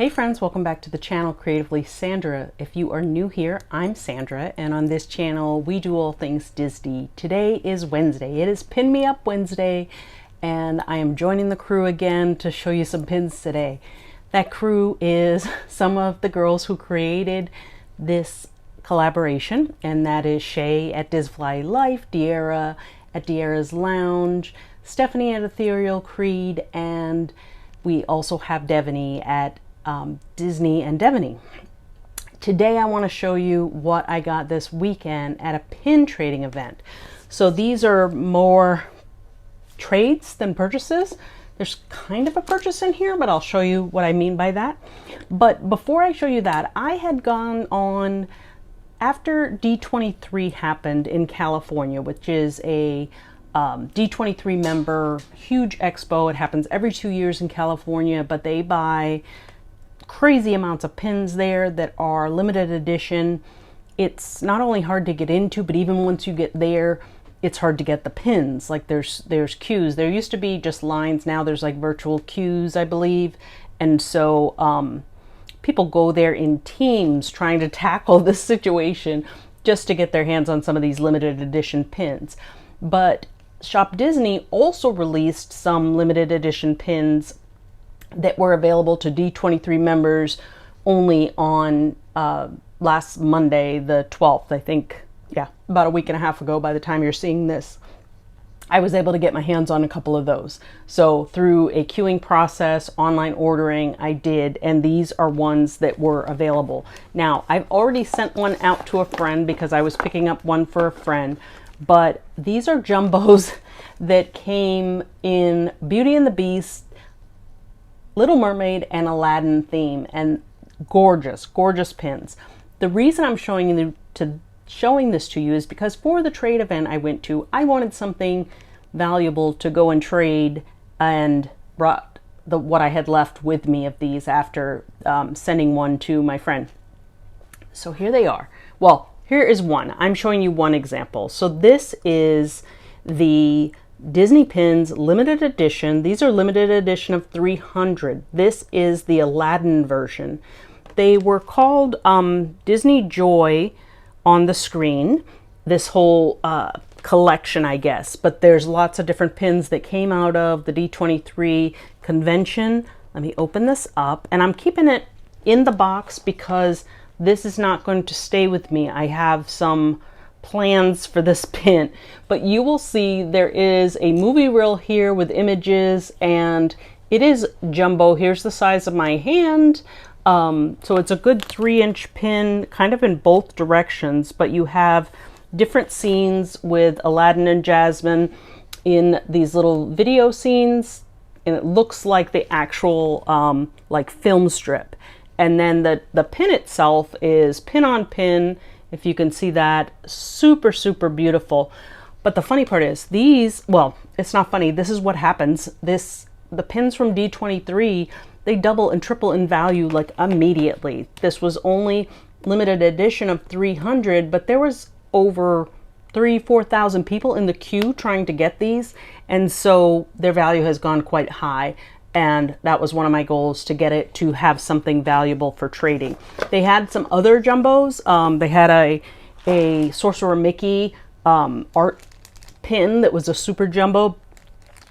Hey friends, welcome back to the channel Creatively Sandra. If you are new here, I'm Sandra, and on this channel we do all things Disney. Today is Wednesday. It is Pin Me Up Wednesday, and I am joining the crew again to show you some pins today. That crew is some of the girls who created this collaboration, and that is Shay at Disfly Life, De'Ara at De'Ara's Lounge, Stephanie at Ethereal Creed, and we also have Devaney at Disney and Devaney. Today I want to show you what I got this weekend at a pin trading event. So these are more trades than purchases. There's kind of a purchase in here, but I'll show you what I mean by that. But before I show you that, I had gone on after D23 happened in California, which is a D23 member huge expo. It happens every 2 years in California, but they buy crazy amounts of pins there that are limited edition. It's not only hard to get into, but even once you get there, it's hard to get the pins. Like there's queues. There used to be just lines. Now there's like virtual queues, I believe. And so people go there in teams trying to tackle this situation just to get their hands on some of these limited edition pins. But Shop Disney also released some limited edition pins that were available to D23 members only on last Monday, the 12th, I think. Yeah, about a week and a half ago by the time you're seeing this. I was able to get my hands on a couple of those. So through a queuing process, online ordering, I did, and these are ones that were available. Now, I've already sent one out to a friend because I was picking up one for a friend, but these are jumbos that came in Beauty and the Beast, Little Mermaid, and Aladdin theme, and gorgeous, gorgeous pins. The reason I'm showing this to you is because for the trade event I went to, I wanted something valuable to go and trade, and brought what I had left with me of these after sending one to my friend. So here they are. Well, here is one. I'm showing you one example. So this is the Disney Pins limited edition. These are limited edition of 300. This is the Aladdin version. They were called Disney Joy on the screen, this whole collection, I guess, but there's lots of different pins that came out of the D23 convention. Let me open this up, and I'm keeping it in the box because this is not going to stay with me. I have some plans for this pin, but you will see there is a movie reel here with images, and it is jumbo. Here's the size of my hand. So it's a good 3-inch pin, kind of in both directions, but you have different scenes with Aladdin and Jasmine in these little video scenes, and it looks like the actual like film strip. And then the pin itself is pin on pin. If you can see that, super, super beautiful. But the funny part is these, well, it's not funny. This is what happens. The pins from D23, they double and triple in value like immediately. This was only limited edition of 300, but there was over 4,000 people in the queue trying to get these. And so their value has gone quite high. And that was one of my goals, to get it to have something valuable for trading. They had some other jumbos. They had a Sorcerer Mickey art pin that was a super jumbo,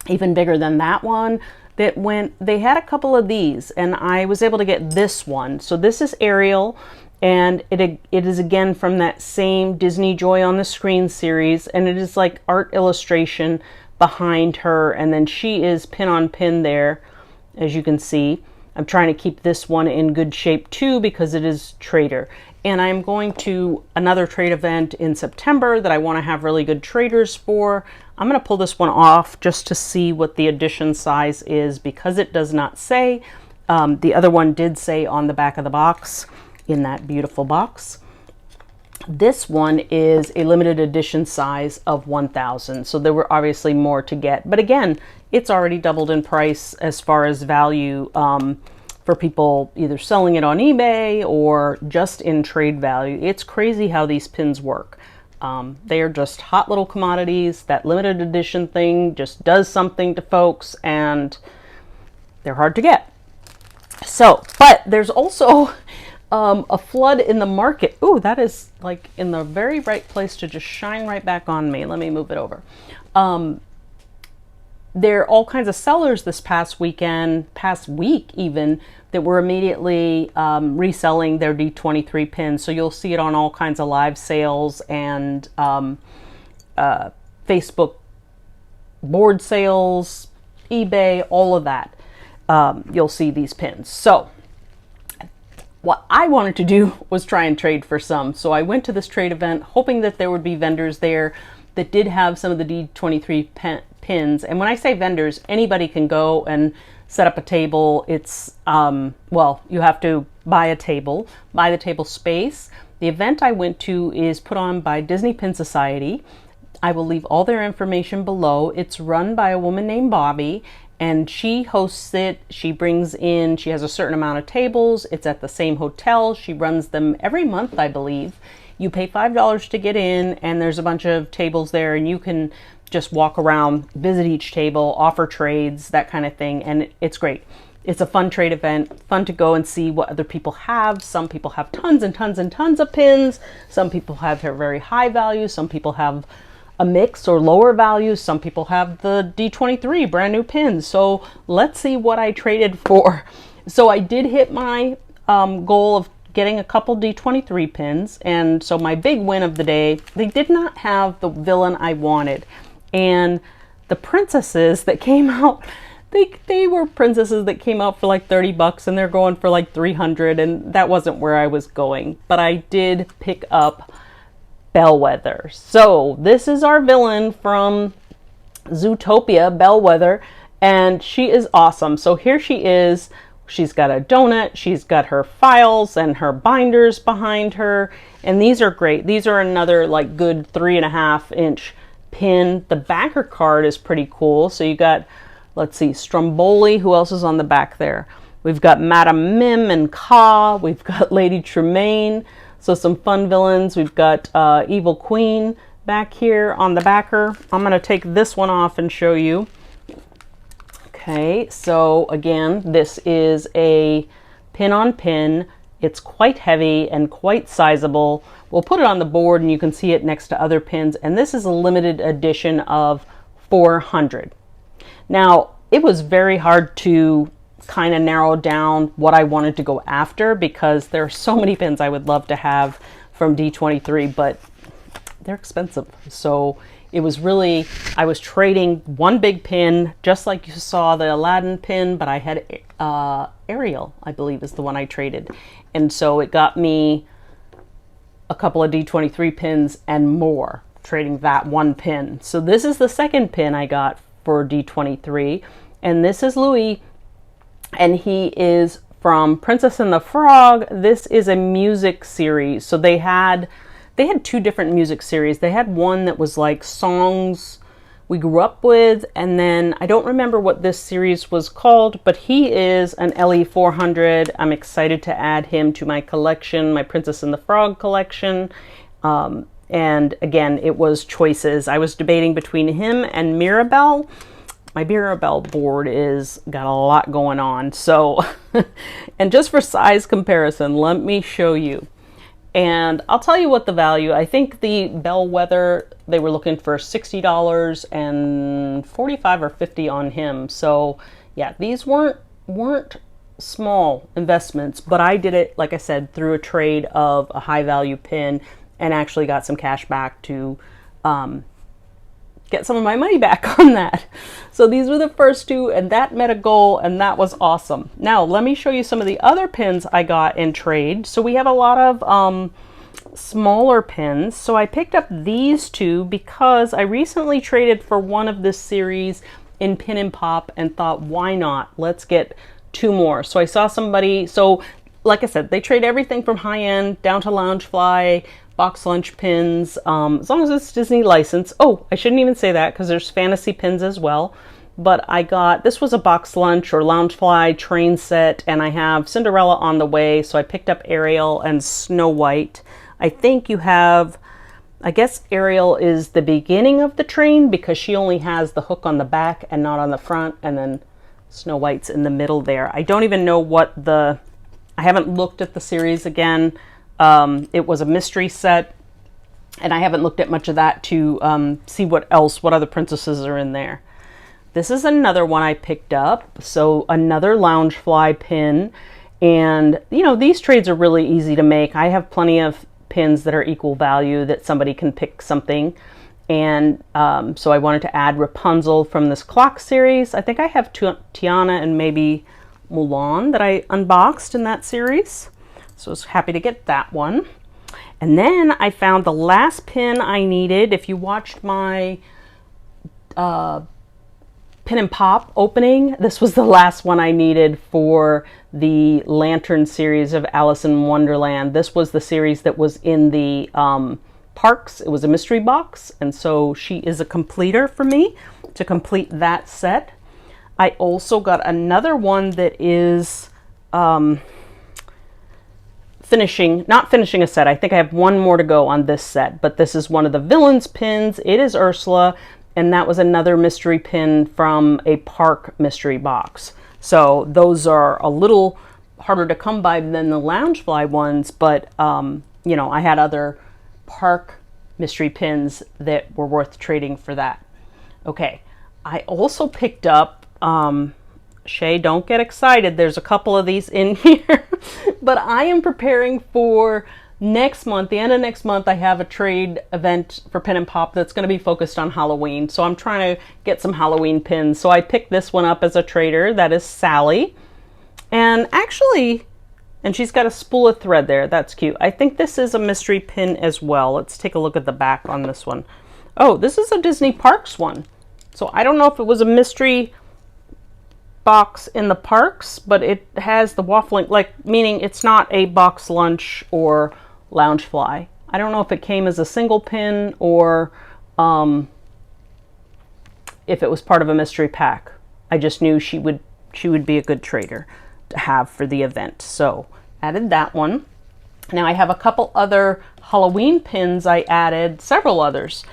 even bigger than that one. They had a couple of these, and I was able to get this one. So this is Ariel, and it is again from that same Disney Joy on the Screen series, and it is like art illustration behind her, and then she is pin on pin there, as you can see. I'm trying to keep this one in good shape too because it is trader, and I'm going to another trade event in September that I want to have really good traders for. I'm going to pull this one off just to see what the edition size is, because it does not say. The other one did say on the back of the box, in that beautiful box. This one is a limited edition size of 1,000. So there were obviously more to get. But again, it's already doubled in price as far as value for people either selling it on eBay or just in trade value. It's crazy how these pins work. They are just hot little commodities. That limited edition thing just does something to folks, and they're hard to get. So, but there's also a flood in the market. Ooh, that is like in the very right place to just shine right back on me. Let me move it over. There are all kinds of sellers this past weekend, past week even, that were immediately reselling their D23 pins. So you'll see it on all kinds of live sales and Facebook board sales, eBay, all of that. You'll see these pins. So what I wanted to do was try and trade for some. So I went to this trade event hoping that there would be vendors there that did have some of the D23 pins. And when I say vendors, anybody can go and set up a table. It's, well, you have to buy the table space. The event I went to is put on by Disney Pin Society. I will leave all their information below. It's run by a woman named Bobby, and she hosts it. She brings in, she has a certain amount of tables. It's at the same hotel. She runs them every month, I believe. You pay $5 to get in, and there's a bunch of tables there, and you can just walk around, visit each table, offer trades, that kind of thing, and it's great. It's a fun trade event, fun to go and see what other people have. Some people have tons and tons and tons of pins. Some people have very high value. Some people have a mix or lower values. Some people have the D23 brand new pins. So let's see what I traded for. So I did hit my goal of getting a couple D23 pins. And so my big win of the day, they did not have the villain I wanted. And the princesses that came out, they were princesses that came out for like 30 bucks and they're going for like 300, and that wasn't where I was going. But I did pick up Bellwether. So this is our villain from Zootopia, Bellwether, and she is awesome. So here she is. She's got a donut, she's got her files and her binders behind her, and these are great. These are another like good 3.5 inch pin. The backer card is pretty cool. So you got, let's see, Stromboli. Who else is on the back there? We've got Madame Mim and Ka. We've got Lady Tremaine. So some fun villains. We've got Evil Queen back here on the backer. I'm going to take this one off and show you. Okay, so again, this is a pin on pin. It's quite heavy and quite sizable. We'll put it on the board and you can see it next to other pins. And this is a limited edition of 400. Now, it was very hard to kind of narrow down what I wanted to go after because there are so many pins I would love to have from D23, but they're expensive. So it was really, I was trading one big pin, just like you saw the Aladdin pin, but I had Ariel, I believe is the one I traded. And so it got me a couple of D23 pins and more, trading that one pin. So this is the second pin I got for D23, and this is Louie, and he is from Princess and the Frog. This is a music series. So they had two different music series. They had one that was like songs we grew up with, and then I don't remember what this series was called, but he is an LE400. I'm excited to add him to my collection, my Princess and the Frog collection. And again, it was choices. I was debating between him and Mirabelle. My Mirabelle board is got a lot going on. So, and just for size comparison, let me show you. And I'll tell you what the value, I think the Bellwether, they were looking for $60 and 45 or 50 on him. So yeah, these weren't small investments, but I did it, like I said, through a trade of a high value pin and actually got some cash back to get some of my money back on that. So these were the first two, and that met a goal, and that was awesome. Now let me show you some of the other pins I got in trade. So we have a lot of smaller pins. So I picked up these two because I recently traded for one of this series in Pin and Pop and thought, why not? Let's get two more. So I saw somebody, so like I said, they trade everything from high end down to Loungefly, box lunch pins, as long as it's Disney license. Oh, I shouldn't even say that because there's fantasy pins as well. But I got, this was a box lunch or Loungefly train set, and I have Cinderella on the way, so I picked up Ariel and Snow White. I think you have, I guess Ariel is the beginning of the train because she only has the hook on the back and not on the front, and then Snow White's in the middle there. I don't even know what I haven't looked at the series again. It was a mystery set, and I haven't looked at much of that to see what other princesses are in there. This is another one I picked up. So another Loungefly pin. And, you know, these trades are really easy to make. I have plenty of pins that are equal value that somebody can pick something. And so I wanted to add Rapunzel from this clock series. I think I have Tiana and maybe Mulan that I unboxed in that series. So I was happy to get that one. And then I found the last pin I needed. If you watched my Pin and Pop opening, this was the last one I needed for the Lantern series of Alice in Wonderland. This was the series that was in the parks. It was a mystery box, and so she is a completer for me to complete that set. I also got another one that is not finishing a set. I think I have one more to go on this set, but this is one of the villains pins. It is Ursula, and that was another mystery pin from a park mystery box. So those are a little harder to come by than the Loungefly ones, but you know, I had other park mystery pins that were worth trading for that. Okay, I also picked up, Shay, don't get excited, there's a couple of these in here, but I am preparing for next month, the end of next month. I have a trade event for Pin and Pop that's going to be focused on Halloween. So I'm trying to get some Halloween pins. So I picked this one up as a trader. That is Sally. And actually, and she's got a spool of thread there. That's cute. I think this is a mystery pin as well. Let's take a look at the back on this one. Oh, this is a Disney Parks one. So I don't know if it was a mystery box in the parks, but it has the waffling, like, meaning it's not a box lunch or Loungefly. I don't know if it came as a single pin or if it was part of a mystery pack. I just knew she would be a good trader to have for the event. So added that one. Now I have a couple other Halloween pins I added, several others.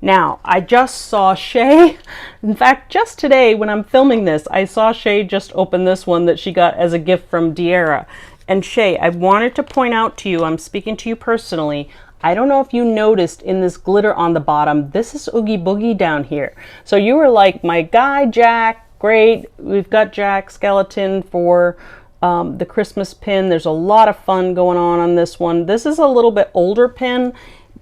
Now I just saw Shay, in fact just today when I'm filming this, I saw Shay just open this one that she got as a gift from De'Ara. And Shay, I wanted to point out to you, I'm speaking to you personally, I don't know if you noticed in this glitter on the bottom, this is Oogie Boogie down here. So you were like, my guy Jack, great, we've got Jack Skeleton for the Christmas pin. There's a lot of fun going on this one. This is a little bit older pin,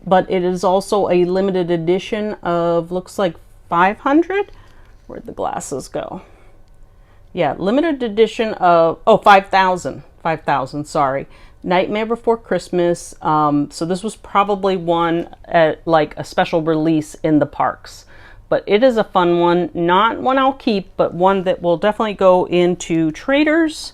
but it is also a limited edition of, looks like 500? Where'd the glasses go? Yeah, limited edition of, oh, 5,000, sorry. Nightmare Before Christmas. So this was probably one at like a special release in the parks. But it is a fun one, not one I'll keep, but one that will definitely go into traders.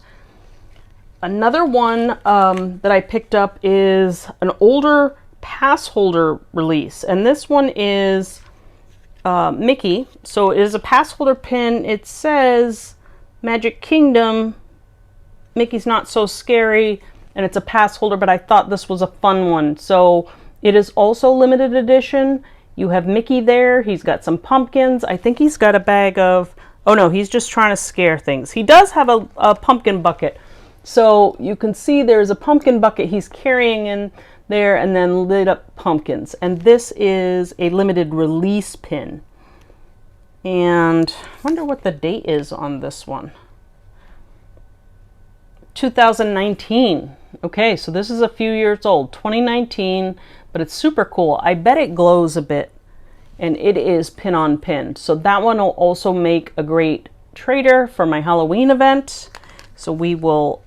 Another one that I picked up is an older pass holder release, and this one is Mickey. So it is a pass holder pin. It says Magic Kingdom, Mickey's Not So Scary, and it's a pass holder, but I thought this was a fun one. So it is also limited edition. You have Mickey there. He's got some pumpkins. I think he's got a bag of, oh no, he's just trying to scare things. He does have a pumpkin bucket. So you can see there's a pumpkin bucket he's carrying in there, and then lit up pumpkins. And this is a limited release pin. And I wonder what the date is on this one. 2019. Okay, so this is a few years old, 2019, but it's super cool. I bet it glows a bit, and it is pin on pin. So that one will also make a great trader for my Halloween event. So we will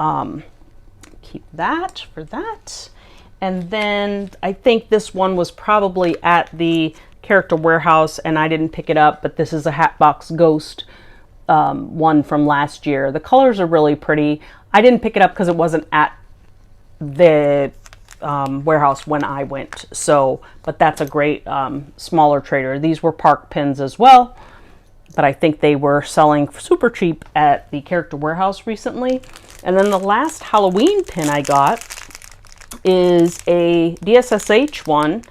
keep that for that. And then I think this one was probably at the Character Warehouse and I didn't pick it up, but this is a Hatbox Ghost one from last year. The colors are really pretty. I didn't pick it up because it wasn't at the warehouse when I went. So, but that's a great smaller trader. These were park pins as well, but I think they were selling super cheap at the Character Warehouse recently. And then the last Halloween pin I got is a DSSH one.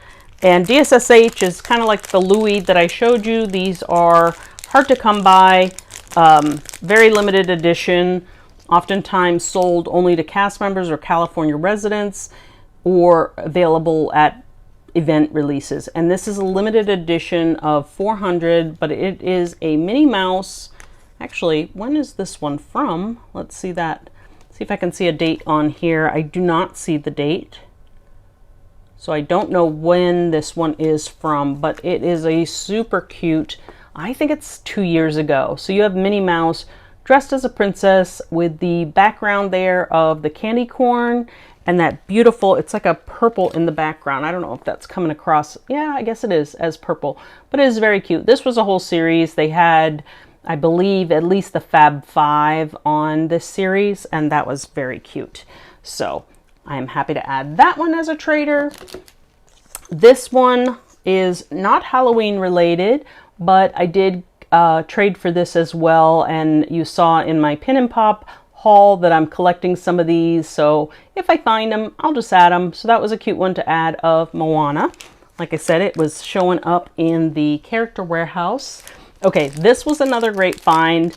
And DSSH is kind of like the Louie that I showed you. These are hard to come by. Very limited edition, oftentimes sold only to cast members or California residents, or available at event releases. And this is a limited edition of 400, but it is a Minnie Mouse. Actually, when is this one from? Let's see that. See if I can see a date on here. I do not see the date, so I don't know when this one is from, but it is a super cute, I think it's 2 years ago. So you have Minnie Mouse dressed as a princess with the background there of the candy corn and that beautiful, it's like a purple in the background. I don't know if that's coming across. Yeah, I guess it is as purple, but it is very cute. This was a whole series. They had, I believe, at least the Fab 5 on this series, and that was very cute. So I am happy to add that one as a trader. This one is not Halloween related, but I did trade for this as well, and you saw in my Pin and Pop haul that I'm collecting some of these, so if I find them, I'll just add them. So that was a cute one to add of Moana. Like I said, it was showing up in the character warehouse. Okay, this was another great find.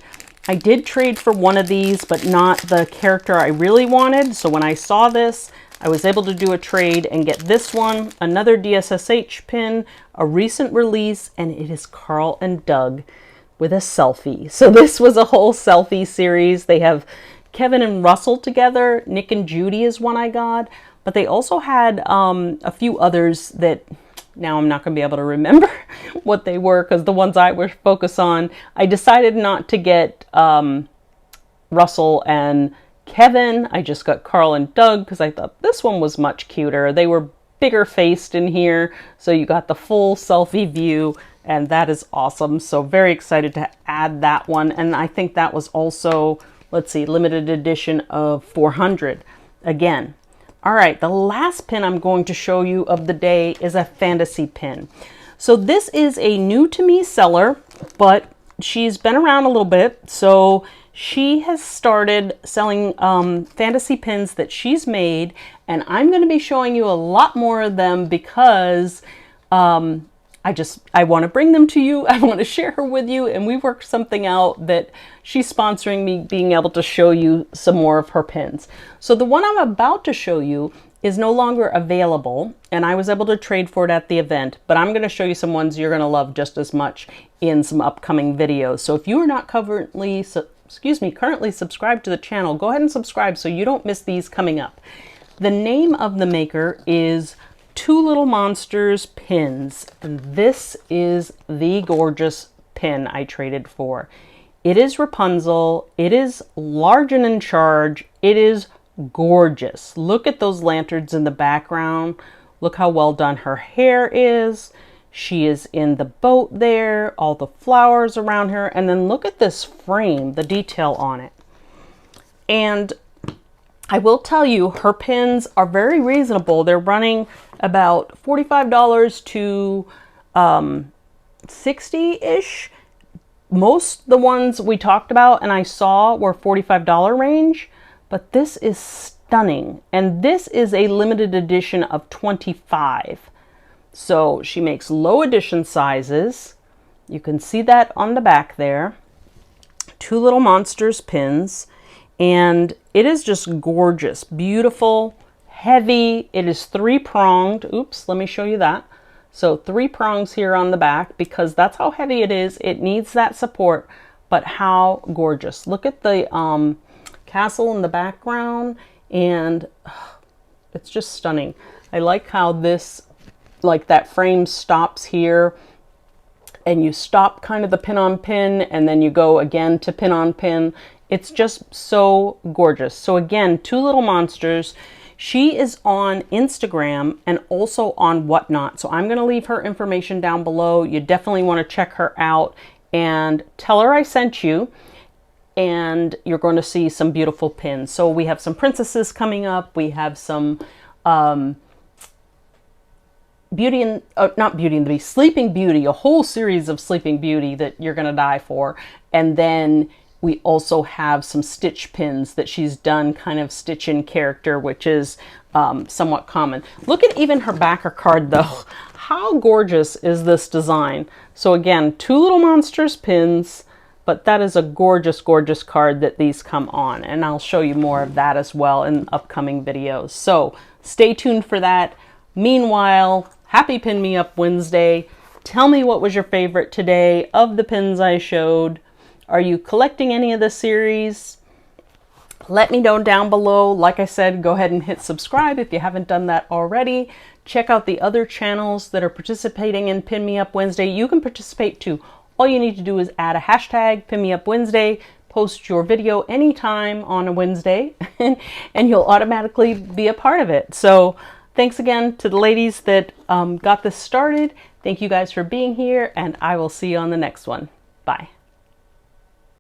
I did trade for one of these, but not the character I really wanted. So when I saw this, I was able to do a trade and get this one, another DSSH pin, a recent release, and it is Carl and Doug with a selfie. So this was a whole selfie series. They have Kevin and Russell together. Nick and Judy is one I got, but they also had a few others that now I'm not going to be able to remember what they were, because the ones I was focused on, I decided not to get Russell and Kevin. I just got Carl and Doug because I thought this one was much cuter. They were bigger faced in here, so you got the full selfie view, and that is awesome. So very excited to add that one. And I think that was also, let's see, limited edition of 400 again. All right, the last pin I'm going to show you of the day is a fantasy pin. So this is a new to me seller, but she's been around a little bit. So she has started selling fantasy pins that she's made, and I'm going to be showing you a lot more of them because I want to bring them to you. I want to share her with you, and we worked something out that she's sponsoring me being able to show you some more of her pins. So the one I'm about to show you is no longer available, and I was able to trade for it at the event, but I'm going to show you some ones you're going to love just as much in some upcoming videos. So if you are not currently subscribed to the channel, go ahead and subscribe so you don't miss these coming up. The name of the maker is Two Little Monsters Pins, and this is the gorgeous pin I traded for. It is Rapunzel. It is large and in charge. It is gorgeous. Look at those lanterns in the background. Look how well done her hair is. She is in the boat there, all the flowers around her, and then look at this frame, the detail on it. And I will tell you, her pins are very reasonable. They're running about $45 to $60-ish. Most the ones we talked about and I saw were $45 range, but this is stunning. And this is a limited edition of 25. So she makes low edition sizes. You can see that on the back there. Two Little Monsters pins. And it is just gorgeous, beautiful, heavy. It is 3-pronged. Oops, let me show you that. So 3 prongs here on the back because that's how heavy it is. It needs that support, but how gorgeous. Look at the castle in the background, and it's just stunning. I like how this, like that frame stops here, and you stop kind of the pin on pin, and then you go again to pin on pin. It's just so gorgeous. So again, Two Little Monsters. She is on Instagram and also on Whatnot. So I'm going to leave her information down below. You definitely want to check her out and tell her I sent you. And you're going to see some beautiful pins. So we have some princesses coming up. We have some Beauty and not Beauty and the Beast, Sleeping Beauty, a whole series of Sleeping Beauty that you're going to die for. And then we also have some stitch pins that she's done, kind of stitch in character, which is somewhat common. Look at even her backer card though. How gorgeous is this design? So again, Two Little Monsters pins. but that is a gorgeous, gorgeous card that these come on, and I'll show you more of that as well in upcoming videos. So stay tuned for that. Meanwhile, happy Pin Me Up Wednesday. Tell me what was your favorite today of the pins I showed. Are you collecting any of the series? Let me know down below. Like I said, go ahead and hit subscribe if you haven't done that already. Check out the other channels that are participating in Pin Me Up Wednesday. You can participate too. All you need to do is add a hashtag Pin Me Up Wednesday, post your video anytime on a Wednesday, and you'll automatically be a part of it. So thanks again to the ladies that got this started. Thank you guys for being here, and I will see you on the next one. Bye.